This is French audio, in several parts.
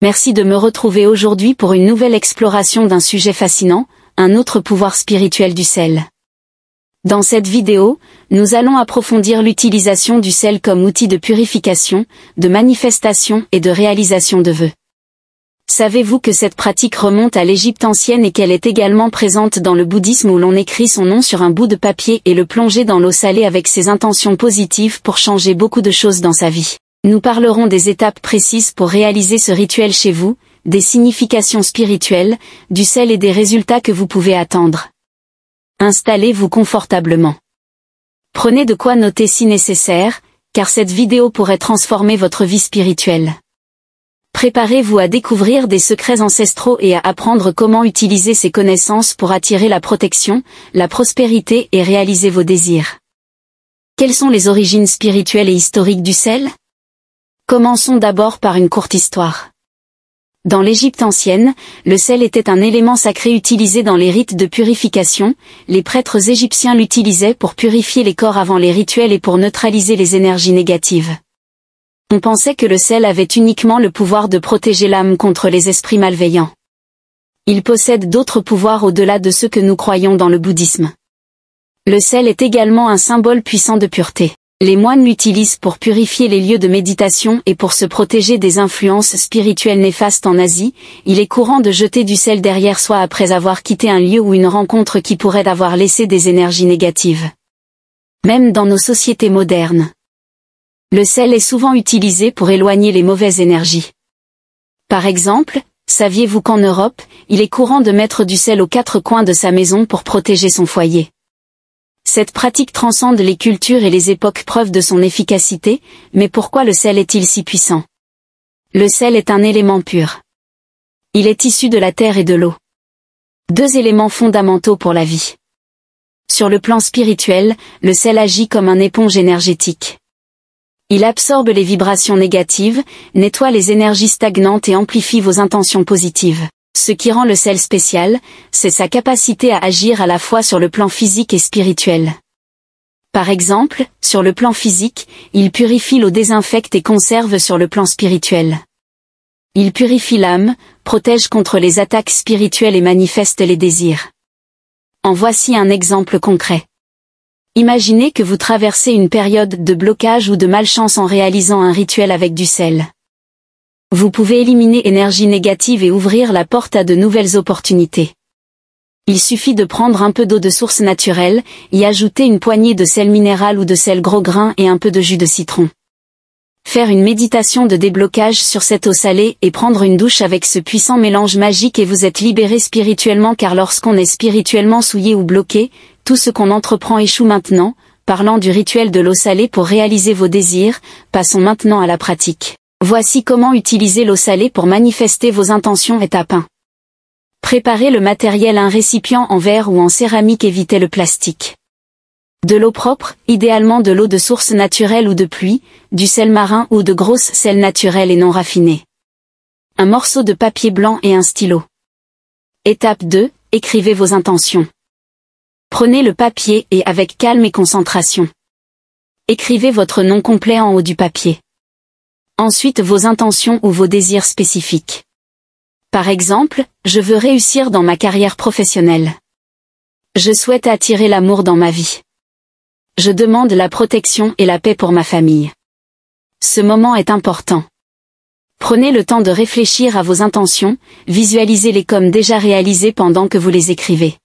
Merci de me retrouver aujourd'hui pour une nouvelle exploration d'un sujet fascinant, un autre pouvoir spirituel du sel. Dans cette vidéo, nous allons approfondir l'utilisation du sel comme outil de purification, de manifestation et de réalisation de vœux. Savez-vous que cette pratique remonte à l'Égypte ancienne et qu'elle est également présente dans le bouddhisme où l'on écrit son nom sur un bout de papier et le plonger dans l'eau salée avec ses intentions positives pour changer beaucoup de choses dans sa vie? Nous parlerons des étapes précises pour réaliser ce rituel chez vous, des significations spirituelles, du sel et des résultats que vous pouvez attendre. Installez-vous confortablement. Prenez de quoi noter si nécessaire, car cette vidéo pourrait transformer votre vie spirituelle. Préparez-vous à découvrir des secrets ancestraux et à apprendre comment utiliser ces connaissances pour attirer la protection, la prospérité et réaliser vos désirs. Quelles sont les origines spirituelles et historiques du sel? Commençons d'abord par une courte histoire. Dans l'Égypte ancienne, le sel était un élément sacré utilisé dans les rites de purification. Les prêtres égyptiens l'utilisaient pour purifier les corps avant les rituels et pour neutraliser les énergies négatives. On pensait que le sel avait uniquement le pouvoir de protéger l'âme contre les esprits malveillants. Il possède d'autres pouvoirs au-delà de ceux que nous croyons dans le bouddhisme. Le sel est également un symbole puissant de pureté. Les moines l'utilisent pour purifier les lieux de méditation et pour se protéger des influences spirituelles néfastes en Asie. Il est courant de jeter du sel derrière soi après avoir quitté un lieu ou une rencontre qui pourrait avoir laissé des énergies négatives. Même dans nos sociétés modernes, le sel est souvent utilisé pour éloigner les mauvaises énergies. Par exemple, saviez-vous qu'en Europe, il est courant de mettre du sel aux quatre coins de sa maison pour protéger son foyer? Cette pratique transcende les cultures et les époques, preuve de son efficacité, mais pourquoi le sel est-il si puissant? Le sel est un élément pur. Il est issu de la terre et de l'eau. Deux éléments fondamentaux pour la vie. Sur le plan spirituel, le sel agit comme un éponge énergétique. Il absorbe les vibrations négatives, nettoie les énergies stagnantes et amplifie vos intentions positives. Ce qui rend le sel spécial, c'est sa capacité à agir à la fois sur le plan physique et spirituel. Par exemple, sur le plan physique, il purifie l'eau, désinfecte et conserve sur le plan spirituel. Il purifie l'âme, protège contre les attaques spirituelles et manifeste les désirs. En voici un exemple concret. Imaginez que vous traversez une période de blocage ou de malchance en réalisant un rituel avec du sel. Vous pouvez éliminer énergie négative et ouvrir la porte à de nouvelles opportunités. Il suffit de prendre un peu d'eau de source naturelle, y ajouter une poignée de sel minéral ou de sel gros grain et un peu de jus de citron. Faire une méditation de déblocage sur cette eau salée et prendre une douche avec ce puissant mélange magique et vous êtes libéré spirituellement, car lorsqu'on est spirituellement souillé ou bloqué, tout ce qu'on entreprend échoue maintenant. Parlant du rituel de l'eau salée pour réaliser vos désirs, passons maintenant à la pratique. Voici comment utiliser l'eau salée pour manifester vos intentions. Étape 1. Préparez le matériel, un récipient en verre ou en céramique, évitez le plastique. De l'eau propre, idéalement de l'eau de source naturelle ou de pluie, du sel marin ou de grosse sel naturel et non raffiné. Un morceau de papier blanc et un stylo. Étape 2, écrivez vos intentions. Prenez le papier et avec calme et concentration. Écrivez votre nom complet en haut du papier. Ensuite vos intentions ou vos désirs spécifiques. Par exemple, je veux réussir dans ma carrière professionnelle. Je souhaite attirer l'amour dans ma vie. Je demande la protection et la paix pour ma famille. Ce moment est important. Prenez le temps de réfléchir à vos intentions, visualisez-les comme déjà réalisées pendant que vous les écrivez.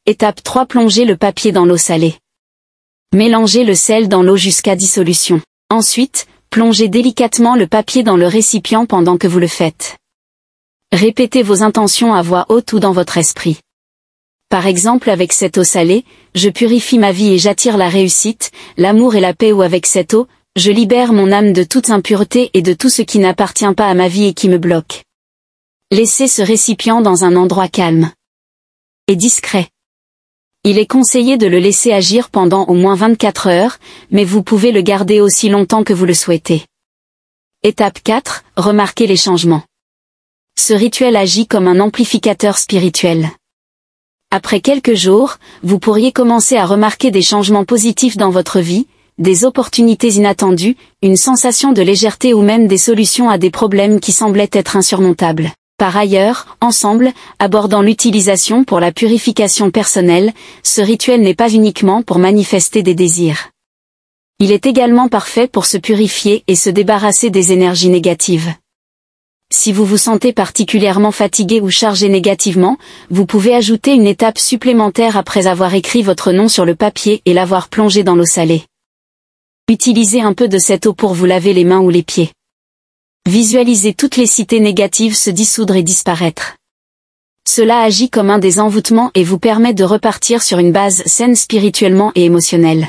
Étape 3, plongez le papier dans l'eau salée. Mélangez le sel dans l'eau jusqu'à dissolution. Ensuite, plongez délicatement le papier dans le récipient pendant que vous le faites. Répétez vos intentions à voix haute ou dans votre esprit. Par exemple, avec cette eau salée, je purifie ma vie et j'attire la réussite, l'amour et la paix, ou avec cette eau, je libère mon âme de toute impureté et de tout ce qui n'appartient pas à ma vie et qui me bloque. Laissez ce récipient dans un endroit calme et discret. Il est conseillé de le laisser agir pendant au moins 24 heures, mais vous pouvez le garder aussi longtemps que vous le souhaitez. Étape 4, remarquez les changements. Ce rituel agit comme un amplificateur spirituel. Après quelques jours, vous pourriez commencer à remarquer des changements positifs dans votre vie, des opportunités inattendues, une sensation de légèreté ou même des solutions à des problèmes qui semblaient être insurmontables. Par ailleurs, ensemble, abordant l'utilisation pour la purification personnelle, ce rituel n'est pas uniquement pour manifester des désirs. Il est également parfait pour se purifier et se débarrasser des énergies négatives. Si vous vous sentez particulièrement fatigué ou chargé négativement, vous pouvez ajouter une étape supplémentaire après avoir écrit votre nom sur le papier et l'avoir plongé dans l'eau salée. Utilisez un peu de cette eau pour vous laver les mains ou les pieds. Visualisez toutes les cités négatives se dissoudre et disparaître. Cela agit comme un des envoûtements et vous permet de repartir sur une base saine spirituellement et émotionnelle.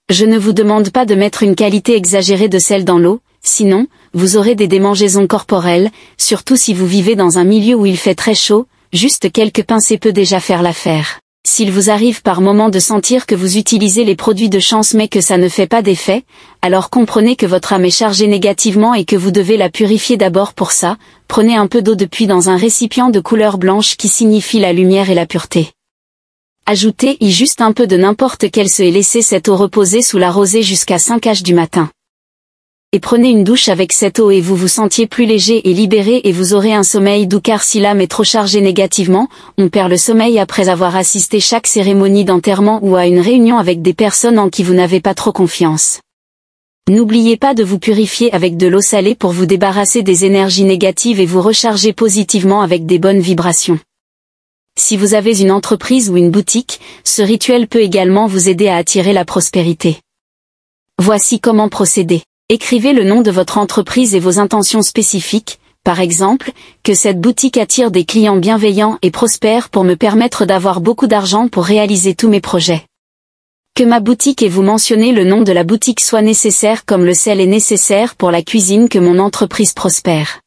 Je ne vous demande pas de mettre une quantité exagérée de sel dans l'eau, sinon, vous aurez des démangeaisons corporelles, surtout si vous vivez dans un milieu où il fait très chaud, juste quelques pincées peut déjà faire l'affaire. S'il vous arrive par moment de sentir que vous utilisez les produits de chance mais que ça ne fait pas d'effet, alors comprenez que votre âme est chargée négativement et que vous devez la purifier d'abord pour ça, prenez un peu d'eau de puits dans un récipient de couleur blanche qui signifie la lumière et la pureté. Ajoutez-y juste un peu de n'importe quel et laissez cette eau reposer sous la rosée jusqu'à 5 h du matin. Et prenez une douche avec cette eau et vous vous sentiez plus léger et libéré et vous aurez un sommeil doux car si l'âme est trop chargée négativement, on perd le sommeil après avoir assisté chaque cérémonie d'enterrement ou à une réunion avec des personnes en qui vous n'avez pas trop confiance. N'oubliez pas de vous purifier avec de l'eau salée pour vous débarrasser des énergies négatives et vous recharger positivement avec des bonnes vibrations. Si vous avez une entreprise ou une boutique, ce rituel peut également vous aider à attirer la prospérité. Voici comment procéder. Écrivez le nom de votre entreprise et vos intentions spécifiques, par exemple, que cette boutique attire des clients bienveillants et prospères pour me permettre d'avoir beaucoup d'argent pour réaliser tous mes projets. Que ma boutique et vous mentionnez le nom de la boutique soit nécessaire comme le sel est nécessaire pour la cuisine que mon entreprise prospère.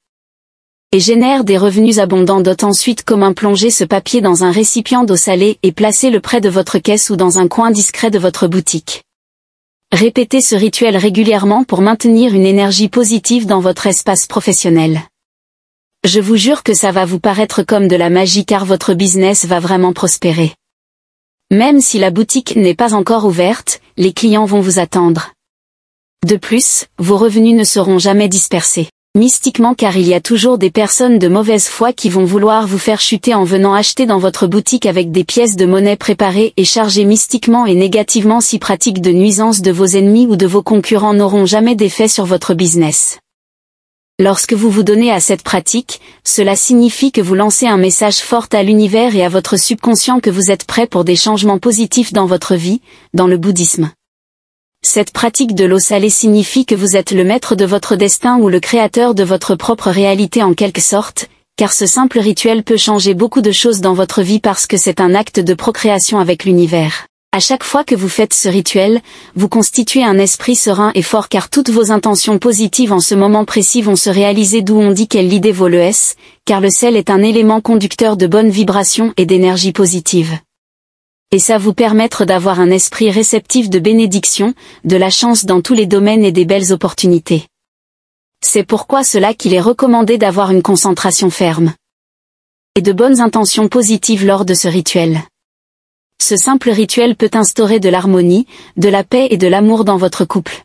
Et génère des revenus abondants. Ensuite comme plonger ce papier dans un récipient d'eau salée et placez-le près de votre caisse ou dans un coin discret de votre boutique. Répétez ce rituel régulièrement pour maintenir une énergie positive dans votre espace professionnel. Je vous jure que ça va vous paraître comme de la magie car votre business va vraiment prospérer. Même si la boutique n'est pas encore ouverte, les clients vont vous attendre. De plus, vos revenus ne seront jamais dispersés. Mystiquement car il y a toujours des personnes de mauvaise foi qui vont vouloir vous faire chuter en venant acheter dans votre boutique avec des pièces de monnaie préparées et chargées mystiquement et négativement. Si pratiques de nuisance de vos ennemis ou de vos concurrents n'auront jamais d'effet sur votre business. Lorsque vous vous donnez à cette pratique, cela signifie que vous lancez un message fort à l'univers et à votre subconscient que vous êtes prêt pour des changements positifs dans votre vie, dans le bouddhisme. Cette pratique de l'eau salée signifie que vous êtes le maître de votre destin ou le créateur de votre propre réalité en quelque sorte, car ce simple rituel peut changer beaucoup de choses dans votre vie parce que c'est un acte de procréation avec l'univers. À chaque fois que vous faites ce rituel, vous constituez un esprit serein et fort car toutes vos intentions positives en ce moment précis vont se réaliser d'où on dit quelle idée vaut le S, car le sel est un élément conducteur de bonnes vibrations et d'énergie positive. Et ça vous permettre d'avoir un esprit réceptif de bénédiction, de la chance dans tous les domaines et des belles opportunités. C'est pourquoi cela qu'il est recommandé d'avoir une concentration ferme et de bonnes intentions positives lors de ce rituel. Ce simple rituel peut instaurer de l'harmonie, de la paix et de l'amour dans votre couple.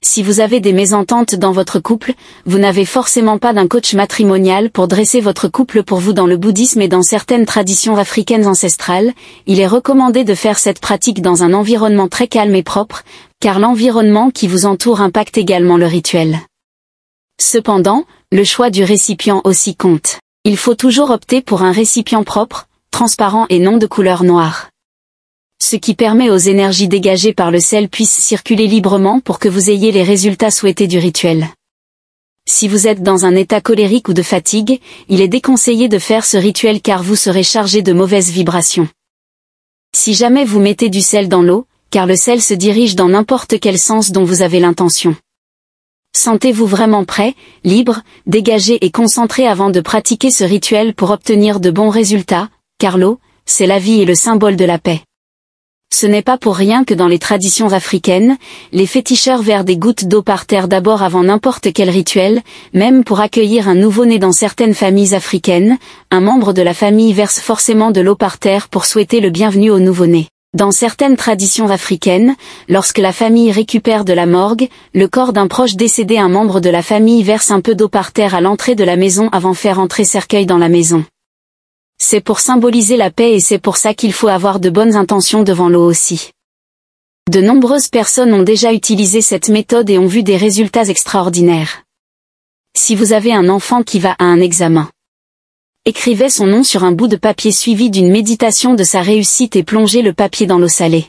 Si vous avez des mésententes dans votre couple, vous n'avez forcément pas d'un coach matrimonial pour dresser votre couple pour vous. Dans le bouddhisme et dans certaines traditions africaines ancestrales, il est recommandé de faire cette pratique dans un environnement très calme et propre, car l'environnement qui vous entoure impacte également le rituel. Cependant, le choix du récipient aussi compte. Il faut toujours opter pour un récipient propre, transparent et non de couleur noire. Ce qui permet aux énergies dégagées par le sel puissent circuler librement pour que vous ayez les résultats souhaités du rituel. Si vous êtes dans un état colérique ou de fatigue, il est déconseillé de faire ce rituel car vous serez chargé de mauvaises vibrations. Si jamais vous mettez du sel dans l'eau, car le sel se dirige dans n'importe quel sens dont vous avez l'intention. Sentez-vous vraiment prêt, libre, dégagé et concentré avant de pratiquer ce rituel pour obtenir de bons résultats, car l'eau, c'est la vie et le symbole de la paix. Ce n'est pas pour rien que dans les traditions africaines, les féticheurs versent des gouttes d'eau par terre d'abord avant n'importe quel rituel, même pour accueillir un nouveau-né dans certaines familles africaines, un membre de la famille verse forcément de l'eau par terre pour souhaiter le bienvenu au nouveau-né. Dans certaines traditions africaines, lorsque la famille récupère de la morgue, le corps d'un proche décédé, un membre de la famille verse un peu d'eau par terre à l'entrée de la maison avant faire entrer cercueil dans la maison. C'est pour symboliser la paix et c'est pour ça qu'il faut avoir de bonnes intentions devant l'eau aussi. De nombreuses personnes ont déjà utilisé cette méthode et ont vu des résultats extraordinaires. Si vous avez un enfant qui va à un examen, écrivez son nom sur un bout de papier suivi d'une méditation de sa réussite et plongez le papier dans l'eau salée.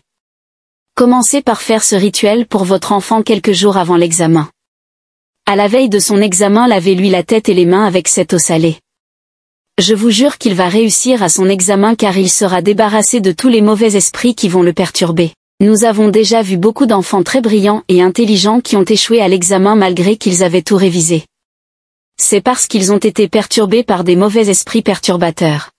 Commencez par faire ce rituel pour votre enfant quelques jours avant l'examen. À la veille de son examen, lavez-lui la tête et les mains avec cette eau salée. Je vous jure qu'il va réussir à son examen car il sera débarrassé de tous les mauvais esprits qui vont le perturber. Nous avons déjà vu beaucoup d'enfants très brillants et intelligents qui ont échoué à l'examen malgré qu'ils avaient tout révisé. C'est parce qu'ils ont été perturbés par des mauvais esprits perturbateurs.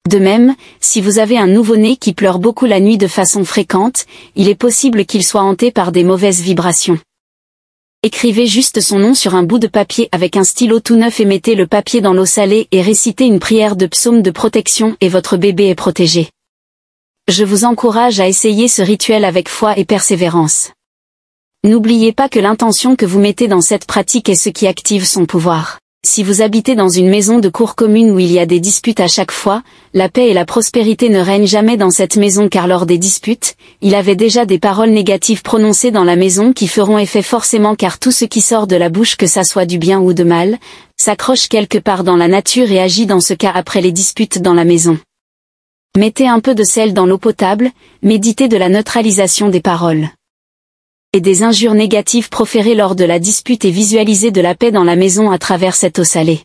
De même, si vous avez un nouveau-né qui pleure beaucoup la nuit de façon fréquente, il est possible qu'il soit hanté par des mauvaises vibrations. Écrivez juste son nom sur un bout de papier avec un stylo tout neuf et mettez le papier dans l'eau salée et récitez une prière de psaume de protection et votre bébé est protégé. Je vous encourage à essayer ce rituel avec foi et persévérance. N'oubliez pas que l'intention que vous mettez dans cette pratique est ce qui active son pouvoir. Si vous habitez dans une maison de cour commune où il y a des disputes à chaque fois, la paix et la prospérité ne règnent jamais dans cette maison car lors des disputes, il avait déjà des paroles négatives prononcées dans la maison qui feront effet forcément car tout ce qui sort de la bouche, que ça soit du bien ou de mal, s'accroche quelque part dans la nature et agit dans ce cas après les disputes dans la maison. Mettez un peu de sel dans l'eau potable, méditez de la neutralisation des paroles et des injures négatives proférées lors de la dispute et visualisez de la paix dans la maison à travers cette eau salée.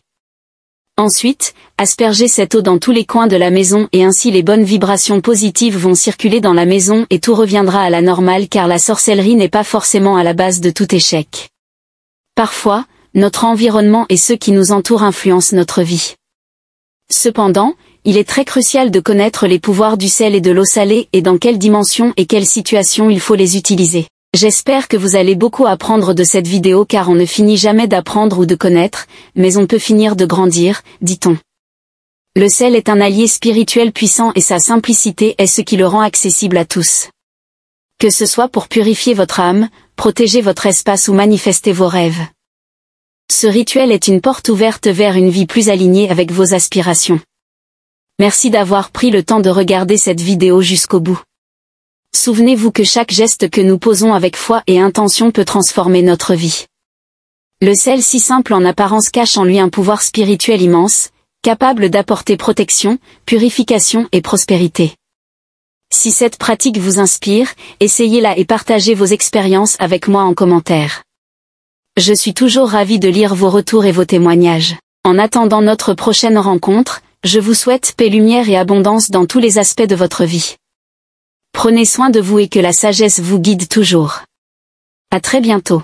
Ensuite, aspergez cette eau dans tous les coins de la maison et ainsi les bonnes vibrations positives vont circuler dans la maison et tout reviendra à la normale car la sorcellerie n'est pas forcément à la base de tout échec. Parfois, notre environnement et ceux qui nous entourent influencent notre vie. Cependant, il est très crucial de connaître les pouvoirs du sel et de l'eau salée et dans quelle dimension et quelle situation il faut les utiliser. J'espère que vous allez beaucoup apprendre de cette vidéo car on ne finit jamais d'apprendre ou de connaître, mais on peut finir de grandir, dit-on. Le sel est un allié spirituel puissant et sa simplicité est ce qui le rend accessible à tous. Que ce soit pour purifier votre âme, protéger votre espace ou manifester vos rêves. Ce rituel est une porte ouverte vers une vie plus alignée avec vos aspirations. Merci d'avoir pris le temps de regarder cette vidéo jusqu'au bout. Souvenez-vous que chaque geste que nous posons avec foi et intention peut transformer notre vie. Le sel si simple en apparence cache en lui un pouvoir spirituel immense, capable d'apporter protection, purification et prospérité. Si cette pratique vous inspire, essayez-la et partagez vos expériences avec moi en commentaire. Je suis toujours ravie de lire vos retours et vos témoignages. En attendant notre prochaine rencontre, je vous souhaite paix, lumière et abondance dans tous les aspects de votre vie. Prenez soin de vous et que la sagesse vous guide toujours. À très bientôt.